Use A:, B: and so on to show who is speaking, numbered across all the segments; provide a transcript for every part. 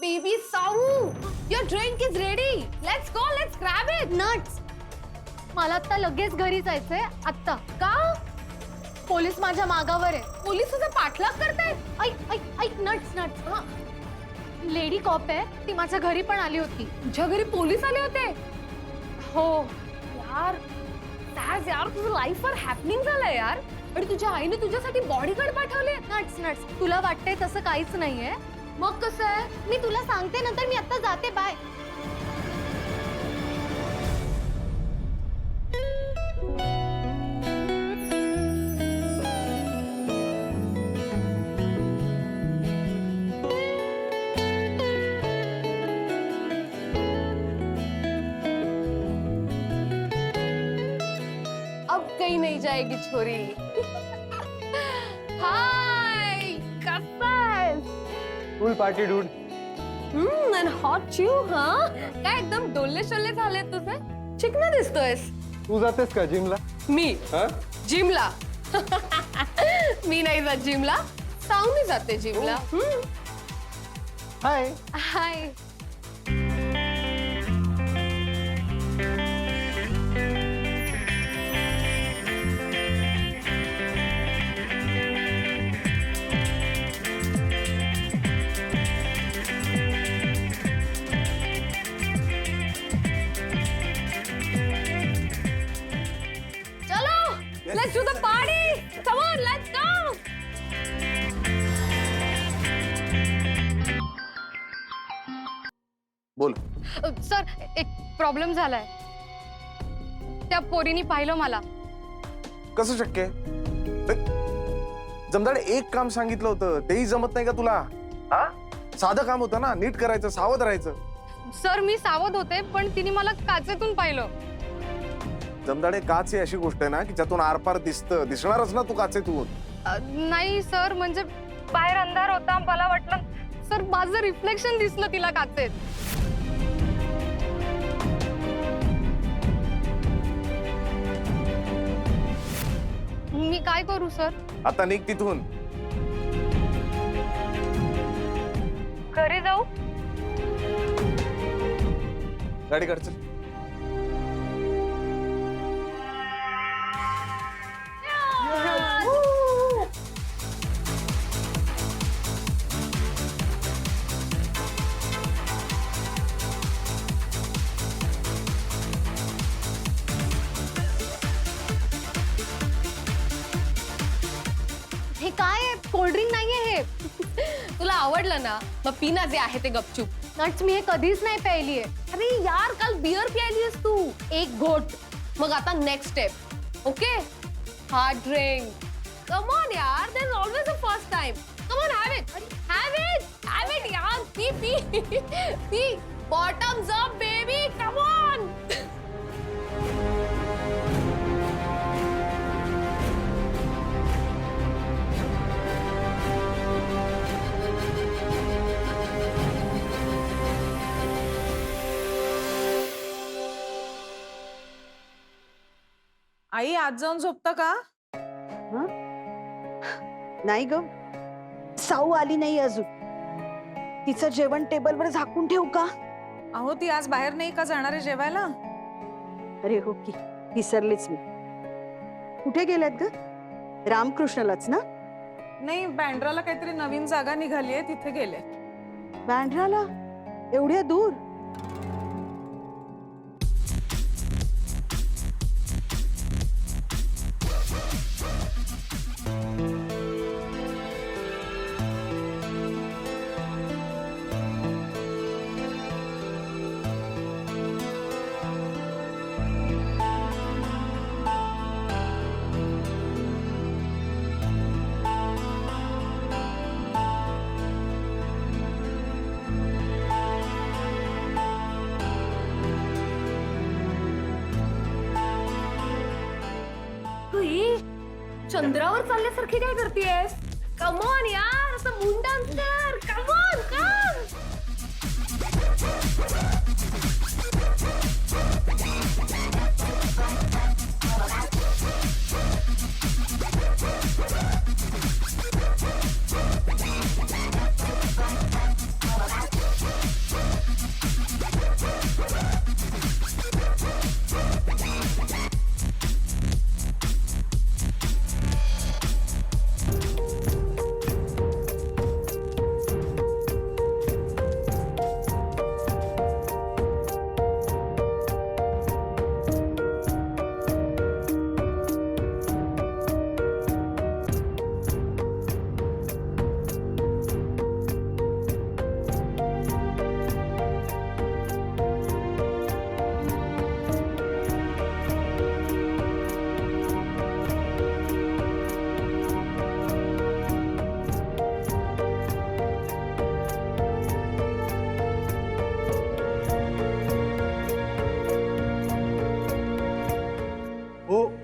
A: baby Sahu, your drink is ready. Let's go, let's grab it.
B: Nuts, मला आता लगेच घरी जायचंय. आत्ता
A: का?
B: पोलीस माझ्या मागावर आहे.
A: पोलीस तुझा पाठलाग करतायत.
B: ऐक ऐक ऐक नट्स नट्स. लेडी कॉप आहे, ती माझ्या घरी पण आली होती.
A: तुझ्या घरी पोलीस आले होते?
B: हो.
A: यार सॅज यार, तुझं लाईफवर हॅपनिंग झालंय यार. आणि तुझ्या आईने तुझ्यासाठी बॉडीगार्ड पाठवले.
B: नट्स नट्स, तुला वाटतंय तसं काहीच नाहीये.
A: मग कसं आहे?
B: मी तुला सांगते नंतर. मी आता जाते. बाय.
A: अब कहीं नहीं जाएगी छोरी. हाय, कसा आहेस?
C: फुल पार्टी डूड.
A: आणि हॉट चिव. हा काय एकदम डोले शोले झाले तुझे. चिकना दिसतोयस.
C: तू जातेस का जिमला?
A: मी
C: हा?
A: जिमला? मी नाही जात जिमला. सावनी जाते जिमला.
C: हाय.
A: हाय. Let's do the party! Come on, let's go!
C: बोल.
B: सर, एक प्रॉब्लेम झालाय. त्या पोरीनी पाहिलं मला.
C: कसं शक्य आहे? जमदाडे एक काम सांगितलं होतं, तेही जमत नाही का तुला? हा? साधं काम होतं ना, नीट करायचं, सावध राहायचं.
B: सर, मी सावध होते, पण तिने मला काचेतून पाहिलं.
C: जमदाडे, काच ही अशी गोष्ट आहे ना की ज्यातून आरपार दिसणारच ना तू काचेतून.
B: नाही सर, म्हणजे बाहेर अंधार होता, मला वाटलं सर माझं रिफ्लेक्शन दिसलं तिला काचेत. मी काय करू सर?
C: आता निघ तिथून.
B: घरी जाऊ?
C: गाडी काढ चल.
B: हे काय आहे? कोल्ड्रिंक नाहीये हे.
A: तुला आवडलं ना, मग पिना जे आहे ते गपचूप.
B: नट्स, मी हे कधीच नाही प्यायलीये.
A: अरे यार, काल बियर प्यायलीस तू.
B: एक घोट.
A: मग आता next step. Okay, hard drink. Come on यार, there is always a first time. Come on, have it. Have it यार. पी. पी. Bottoms up baby, come on.
D: आई, आज जाऊन झोपता का?
E: नाही ग, साऊ आली नाही अजून. तिचं जेवण टेबलवर झाकून ठेवू का?
D: अहो, ती आज बाहेर नाही का जाणार आहे जेवायला?
E: अरे हो की, विसरलेच मी. कुठे गेल्यात ग? रामकृष्णालाच ना?
D: नाही, बँड्राला काहीतरी नवीन जागा निघाली आहे, तिथे गेले.
E: बँड्राला? एवढ्या दूर?
A: चंद्रावर चालल्यासारखी काय करतेयस? कम ऑन यार, असं मुंडन कर. Come on, come.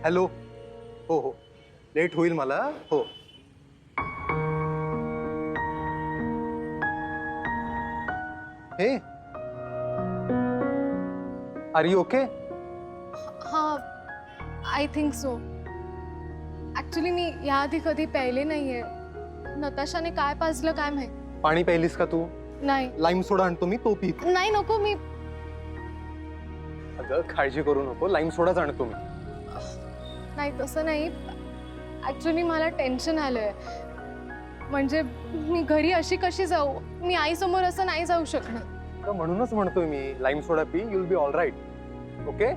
F: हॅलो. हो हो, लेट होईल मला. हो. हे, आर यू ओके?
B: हां, आय थिंक सो. ॲक्च्युली मी याआधी कधी प्यायले नाहीये. नताशाने काय पाजलं काय माहित.
F: पाणी प्यायलीस का तू?
B: नाही
F: लाईम सोडा आणतो मी, तो पी.
B: नाही नको. मी
F: अगं काळजी करू नको, लाईम सोडाच आणतो मी.
B: नाही तसं नाही. ॲक्च्युली मला टेन्शन आलंय. म्हणजे मी घरी अशी कशी जाऊ? मी आईसमोर असं नाही जाऊ शकणार.
F: अगं म्हणूनच म्हणतोय मी, लाईम सोडा पी, you will be all right. Okay?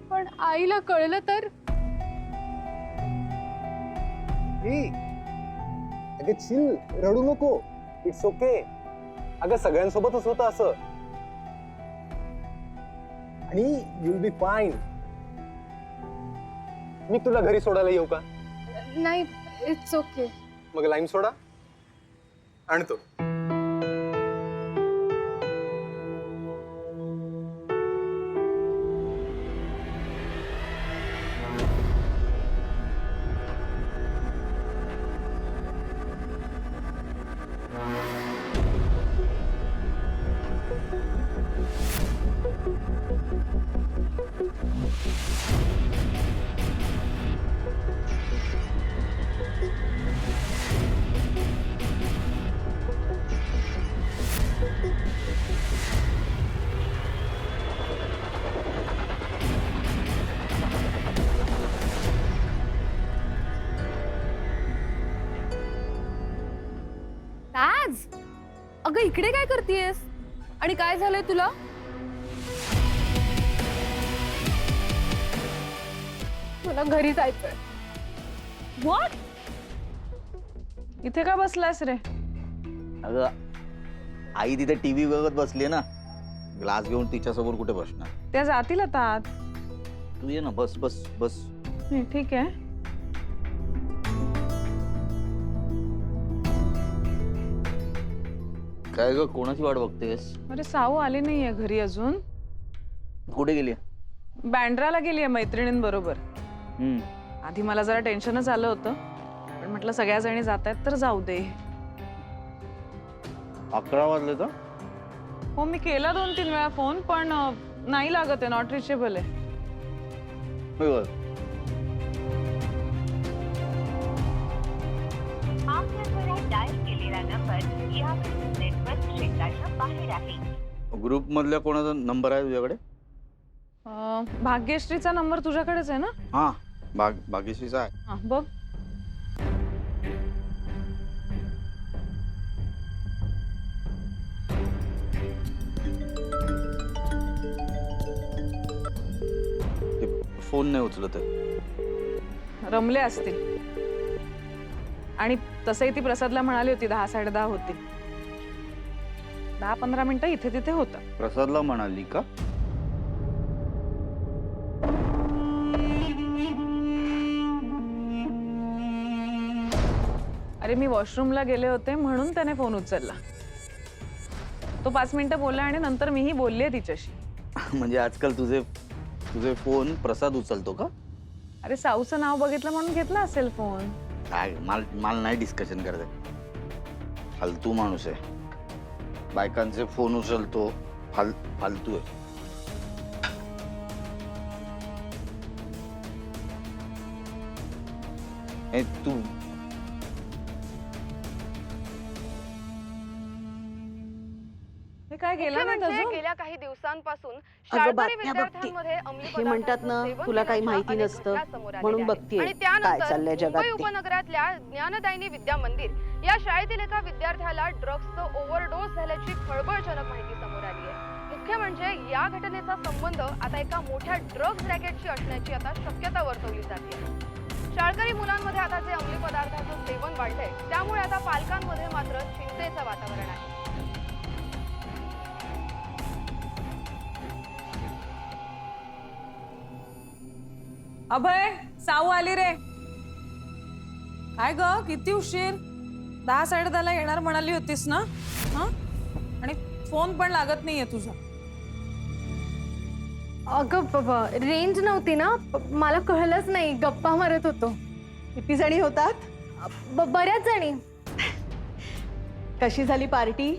B: पण आईला कळलं तर?
F: अगं चिल, रडू नको. It's okay. अगं सगळ्यांसोबतच होतं असं. आणि यू विल बी फाईन. मी तुला घरी सोडायला येऊ का?
B: नाही, इट्स ओके.
F: मग लाईम सोडा आणतो.
A: ताज, अगं इकडे काय करतेयस? आणि काय झालंय तुला?
B: मला घरी जायचंय.
A: व्हॉट?
D: इथे का बसलास रे?
G: अगं आई तिथे टीव्ही बघत बसली ना, ग्लास घेऊन तिच्यासमोर कुठे बसणार?
D: त्या जातील आता आत.
G: तू ये ना, बस बस बस.
D: ठीक आहे.
G: काय ग, कोणाची वाट बघतेस?
D: अरे साऊ आली नाहीये घरी अजून.
G: कुठे गेली?
D: बँड्राला गेलीये मैत्रिणींबरोबर. आधी मला जरा टेन्शनच आलं होतं, पण म्हटलं सगळ्या जणी जात आहेत तर जाऊ दे.
G: 11 वाजले तर?
D: हो, मी केला 2-3 वेळा फोन, पण नाही लागत आहे, नॉट रिचेबल आहे.
G: ग्रुप मधल्या कोणाचा नंबर आहे तुझ्याकडे?
D: भाग्यश्रीचा नंबर तुझ्याकडेच आहे ना?
G: हा, भाग्यश्रीचा आहे.
D: हा, बघ.
G: फोन नाही उचलत आहे.
D: रमले असतील. आणि तसंही ती प्रसादला म्हणाली होती 10-10:30 होती. 10-15 मिनिटं इथे तिथे होता.
G: प्रसादला म्हणाली का?
D: अरे मी वॉशरूमला गेले होते म्हणून त्याने फोन उचलला. तो 5 मिनिटं बोलला आणि नंतर मीही बोलले तिच्याशी.
G: म्हणजे आजकाल तुझे फोन प्रसाद उचलतो का?
D: अरे साऊचं नाव बघितलं म्हणून घेतला असेल फोन.
G: काय मला नाही डिस्कशन करत. फालतू माणूस आहे. बायकांचे फोन उचलतो. फालतू आहे. तू
D: हे काय गेला नाही अजून?
B: गेल्या काही दिवसांपासून
E: अगं बातम्या बघते. हे म्हणतात ना, तुला काही माहिती नसतं म्हणून बघतीये काय चाललंय जगात ते.
B: उपनगरातल्या ज्ञानदायिनी विद्या मंदिर या शाळेतील एका विद्यार्थ्याला ड्रग्सचं ओव्हरडोस झाल्याची खळबळजनक माहिती समोर आली आहे. मुख्य म्हणजे या घटनेचा संबंध आता एका मोठ्या ड्रग्स रॅकेटशी असण्याची आता शक्यता वर्तवली जाते. शाळकरी मुलांमध्ये आता जे अंमली पदार्थांचं सेवन वाढलंय, त्यामुळे आता पालकांमध्ये मात्र चिंतेचं वातावरण आहे.
D: अभय, साऊ आली रे. काय ग, किती उशीर? 10-10:30 येणार म्हणाली होतीस ना? हा, आणि फोन पण लागत नाहीये तुझा.
A: अगं रेंज नव्हती ना, मला कळलंच नाही, गप्पा मारत होतो.
E: किती जणी होतात?
A: बऱ्याच जणी.
E: कशी झाली पार्टी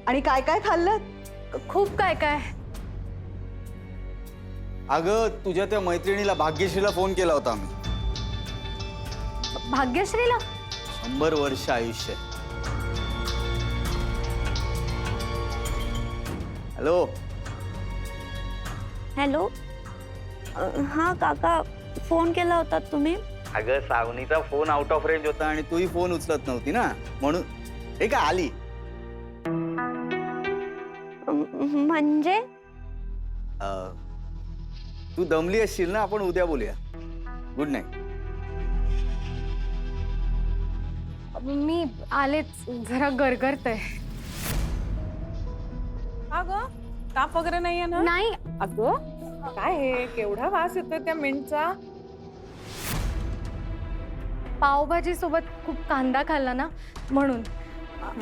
E: आणि काय काय खाल्लं?
A: खूप काय काय.
G: अगं तुझ्या त्या मैत्रिणीला भाग्यश्रीला फोन केला होता आम्ही.
A: भाग्यश्रीला?
G: 100 वर्ष आयुष्य. हॅलो.
H: हॅलो. हां काका, फोन केला होता तुम्ही?
G: अगं सावनीचा फोन आउट ऑफ रेंज होता आणि तूही फोन उचलत नव्हती ना, म्हणून. हे का आली?
H: म्हणजे
G: तू दमली असशील ना, आपण उद्या बोलूया. Good night.
A: मी आलेच, जरा गरगरतंय.
D: अगं ताप वगैरे नाहीये ना?
A: नाही.
D: अगं काय हे, केवढा वास येतोय त्या मिंटचा.
A: पावभाजी सोबत खूप कांदा खाल्ला ना, म्हणून.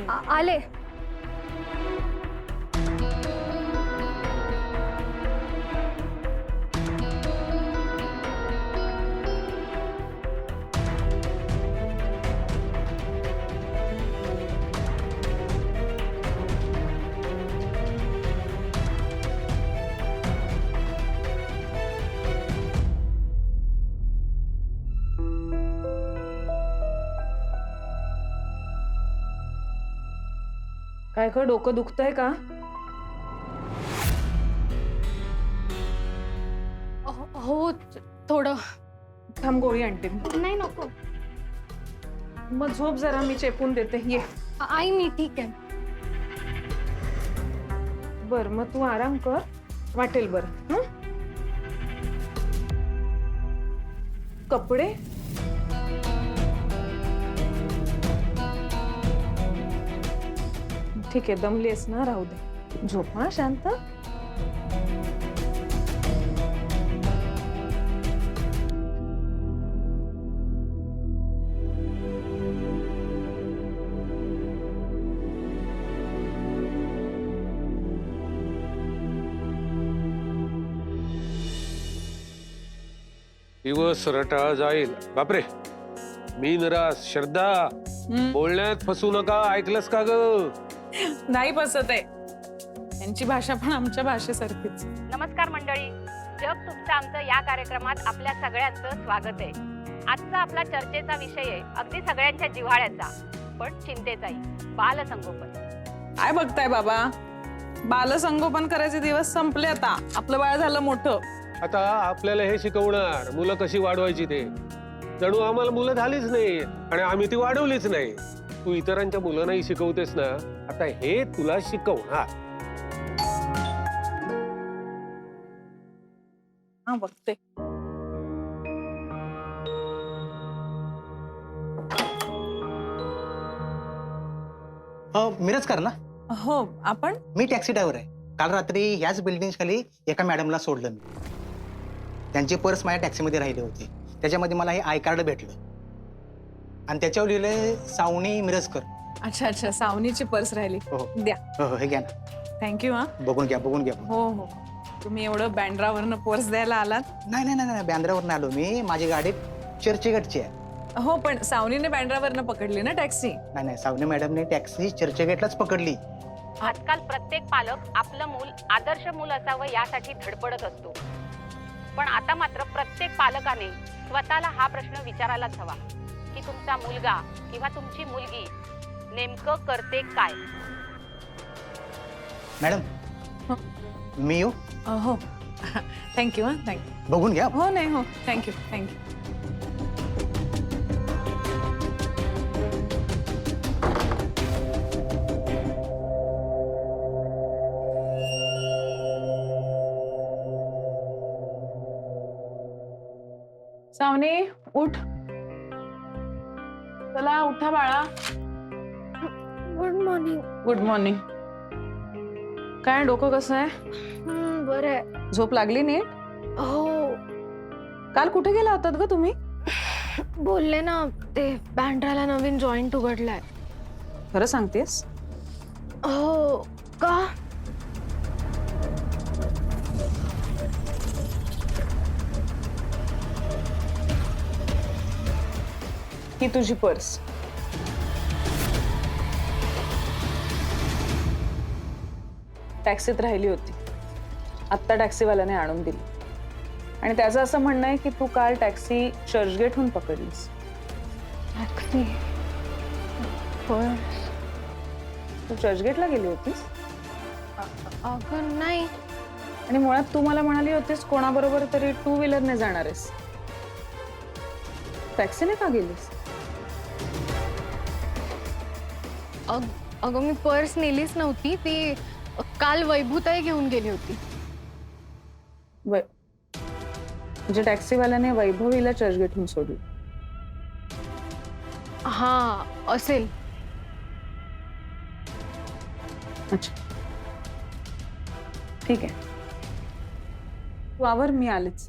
A: आले.
D: काय ग, डोकं दुखतंय का?
A: हो थोडं.
D: थांब गोळी आणते.
A: नाही नको.
D: मग झोप जरा, मी चेपून देते. ये.
A: आई मी ठीक आहे.
D: बर मग तू आराम कर, वाटेल बरं. कपडे ठीक आहे, दमलीस ना, राहू दे. झोप हा शांत.
I: दिवस रटाळ जाईल. बापरे, मी निराश. श्रद्धा, बोलण्यात फसू नका, ऐकलंस का ग?
D: नाही बसत आहे. त्यांची भाषा पण आमच्या भाषेसारखीच.
J: नमस्कार मंडळी, जग तुमचं आमचं या कार्यक्रमात आपल्या सगळ्यांचं स्वागत आहे. आजचा आपला चर्चेचा विषय आहे अगदी सगळ्यांच्या जिव्हाळ्याचा पण चिंतेचाही, बालसंगोपन.
D: काय बघताय बाबा, बालसंगोपन करायचे दिवस संपले. आता आपलं बाळ झालं मोठं.
I: आता आपल्याला हे शिकवणार मुलं कशी वाढवायची ते. जणू आम्हाला मुलं झालीच नाही आणि आम्ही ती वाढवलीच नाही. तू इतरांच्या मुलांनाही शिकवतेस ना, आता हे तुला शिकवणार.
D: हा बघते.
F: मिरजकर ना?
D: हो आपण.
F: मी टॅक्सी ड्रायव्हर आहे. काल रात्री ह्याच बिल्डिंग खाली एका मॅडमला सोडलं मी. त्यांची पर्स माझ्या टॅक्सीमध्ये राहिली होती. त्याच्यामध्ये मला हे आय कार्ड भेटलं आणि त्याच्यावर लिहिलंय सावनी मिरजकर.
D: अच्छा अच्छा, सावनीची पर्स राहिली.
F: हो
D: द्या.
F: हो हे घ्या ना.
D: थँक्यू. हा
F: बघून घ्या बघून घ्या.
D: हो हो, तुम्ही एवढं बँड्रावरनं पर्स द्यायला आलात.
F: नाही नाही नाही नाही, बँद्रावरून आलो मी. माझी गाडी चर्चगेटची आहे.
D: हो पण सावनीने बँड्रावरनं पकडली ना टॅक्सी.
F: नाही नाही, सावनी मॅडमने टॅक्सी चर्चगेटलाच पकडली.
J: आजकाल प्रत्येक पालक आपलं मूल आदर्श मूल असावं यासाठी धडपडत असतो. पण आता मात्र प्रत्येक पालकाने स्वतःला हा प्रश्न विचारायलाच हवा की तुमचा मुलगा किंवा तुमची मुलगी नेमकं करते काय.
F: मॅडम मी येऊ?
D: हो थँक्यू. हा थँक्यू.
F: बघून घ्या.
D: हो नाही हो, थँक्यू थँक्यू. सावनी उठ. चला उठा बाळा.
A: Good morning.
D: Good morning. काय डोकं कसं आहे?
A: बरं आहे.
D: झोप लागली नीट?
A: हो.
D: काल कुठे गेला होतात ग तुम्ही?
A: बोलले ना, ते बँड्राला नवीन जॉईंट उघडलाय.
D: खरं सांगतेस?
A: हो. का?
D: ही तुझी पर्स. टॅक्सीत राहिली होती. आत्ता टॅक्सीवाल्याने आणून दिली आणि त्याचं असं म्हणणं आहे की तू काल टॅक्सी चर्चगेटहून पकडलीस.
B: टॅक्सी पर्स
D: तू चर्चगेटला गेली होतीस
B: अगं नाही.
D: आणि मुळात तू मला म्हणाली होतीस कोणाबरोबर तरी 2 व्हीलरने जाणार आहेस. टॅक्सीने का गेलीस?
B: अगं मी पर्स नेलीच नव्हती. ती काल वैभूताई घेऊन गेली होती.
D: म्हणजे टॅक्सीवाल्याने वैभवीला चर्चगेटहून सोडलं.
B: हा असेल.
D: अच्छा ठीक आहे, तू आवर, मी आलेच.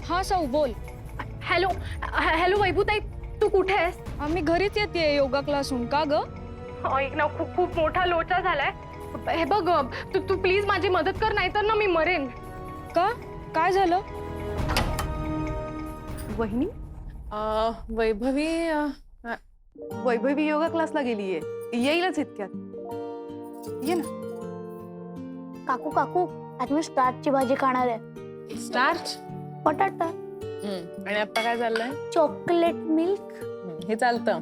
B: हा सौ बोल. हॅलो हॅलो वैभूताई, तू कुठे आहेस? आम्ही घरीच येते योगा क्लासहून. का ग? ऐक ना, खूप खूप मोठा लोचा झालाय. हे बघ, तू प्लीज माझी मदत कर, नाहीतर ना मी मरेन. का? काय झालं?
D: वहिनी वैभवी योगा क्लासला गेलीये, येईलच इतक्यात. ये ना.
H: काकू काकू आज मी स्टार्चची भाजी खाणार आहे.
D: स्टार्च
H: बटाटा
D: आणि आता काय चाललंय?
H: Chocolate milk.
D: हे चालतं.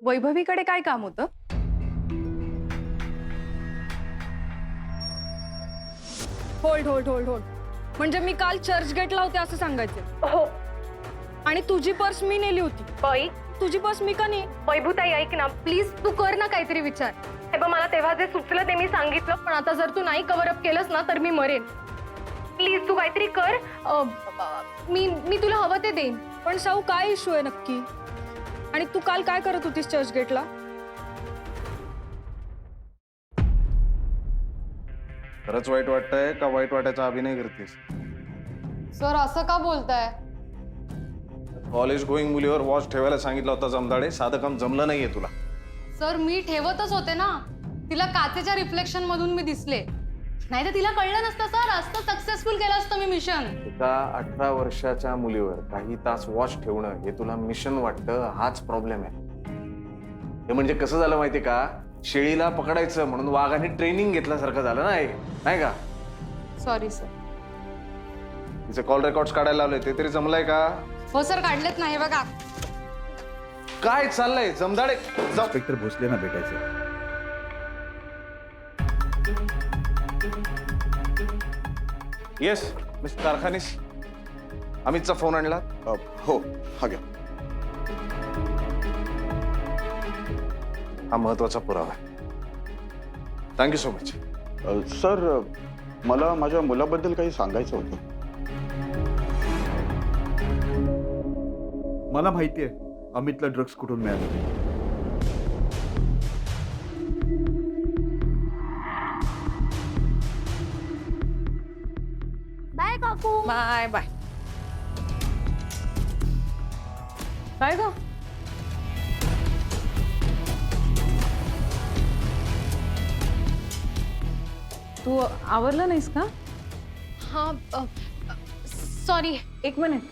D: वैभवीकडे काय काम होतं?
B: Hold hold hold hold. म्हणजे मी काल चर्चगेटला होते असं सांगायचं? हो. आणि तुझी पर्स मी नेली होती. बाई, तुझी पर्स मी का नाही? वैभूताई ऐक ना प्लीज, तू कर ना काहीतरी विचार. हे बघ, मला तेव्हा जे सुचलं ते मी सांगितलं, पण आता जर तू नाही कव्हर अप केलंस ना तर मी मरेन. प्लीज तू काहीतरी कर. मी तुला हवं ते देईन. पण साऊ, काय इश्यू आहे नक्की? आणि तू काल काय करत होतीस चर्चगेटला?
C: खरंच वाईट वाटतंय का वाईट वाटायचा अभिनय करतेस?
B: सर असं का बोलताय?
C: कॉलेज गोईंग मुलीवर वॉच ठेवायला सांगितलं होता जमदाडे, साधं काम जमलं नाहीये तुला.
B: सर मी ठेवतच होते ना. तिला काचेच्या रिफ्लेक्शन मधून मी दिसले. नाही तर तिला कळलं नसतं सर. असतं सक्सेसफुल केलं असतं मी मिशन.
C: एका 18 वर्षाच्या मुलीवर काही तास वॉच ठेवणं हे तुला मिशन वाटतं, हाच प्रॉब्लेम आहे. हे म्हणजे कसं झालं माहितीये का, शेळीला पकडायचं म्हणून वाघाने ट्रेनिंग घेतल्यासारखं झालं ना, नाही का?
B: Sorry sir.
C: तिचे कॉल रेकॉर्ड्स काढायला लावले, ते तरी जमलंय का?
B: हो सर, काढलेत नाही बघा.
C: काय चाललंय जमदाडे?
G: इन्स्पेक्टर भोसलेंना भेटायचं.
C: येस मिस्टर कारखानीस, अमितचा फोन आणला?
K: हो, हा घ्या.
C: हा महत्वाचा पुरावा आहे. Thank you so much.
K: सर, मला माझ्या मुलाबद्दल काही सांगायचं होतं.
G: मला माहिती आहे अमितला ड्रग्स कुठून मिळाले.
H: बाय काकू.
D: Bye bye. काय ग? तू आवरलं नाहीस का?
B: हा सॉरी.
D: एक मिनिट.